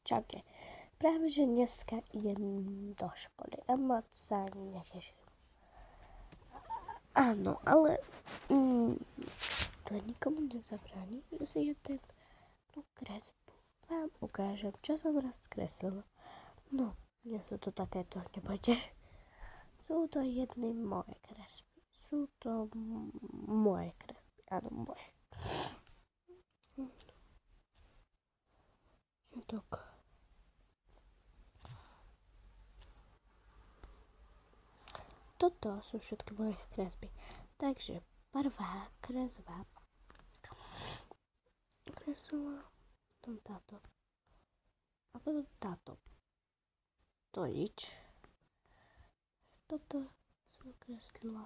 Čaute. Práve že dneska idem do školy a moc sa neteším. Áno, ale to nikomu nezabráni, že si tú kresbu vám ukážem, čo som raz skreslila. No, mne sa to takéto nebojte. Sú to jedny moje kresby. Sú to moje kresby. Áno, moje. Tak. Toto sú všetky moje kresby. Takže prvá kresba. Kreslila potom táto. A potom táto. To nič. Toto som kreslila.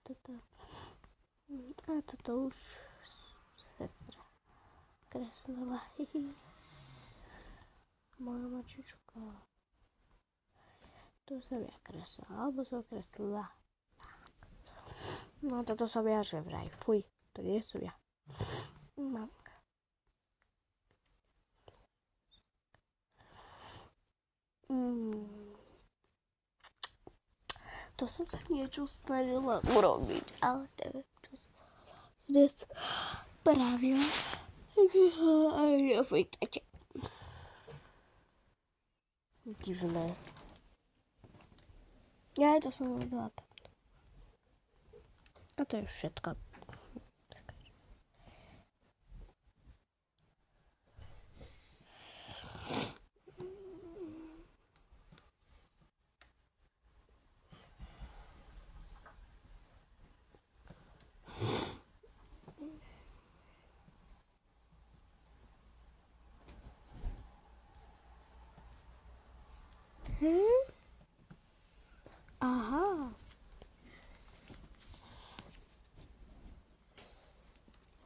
Toto. A toto už sestra kreslila. Moja mačička. Tu som ja kreslila, alebo som kreslila. No toto som ja, že vraj. Fuj, to nie som ja. Mamka. To som sa niečo snažila urobiť, ale neviem, čo som dnes spravila. Aj vojtajte. Divné. Ja to som robila takto. A to je všetko. Aha.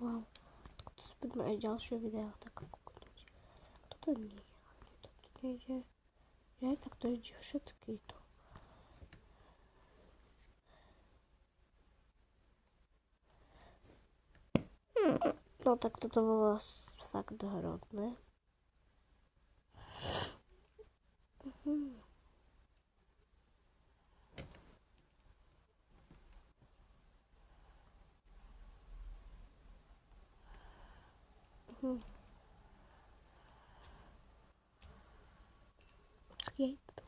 Wow. Tak to späť aj ďalšie videá, tak kúknúť. Toto nie. Toto nejde. Ja tak to ide všetky to. No tak toto bolo fakt hrozné. Je to.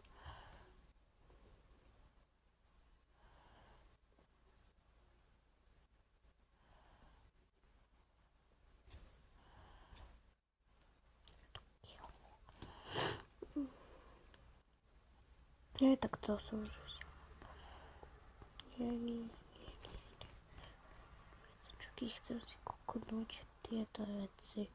Nie, tak to som už nie. Vecičky, chcem si kúknúť tieto veci.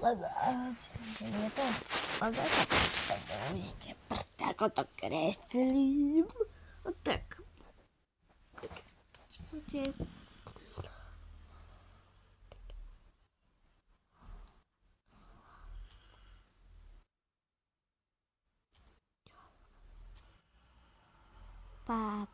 Lebo som nevedel, ale uvidíte prst, ako to kreslím. Tak. Čaute. Pa.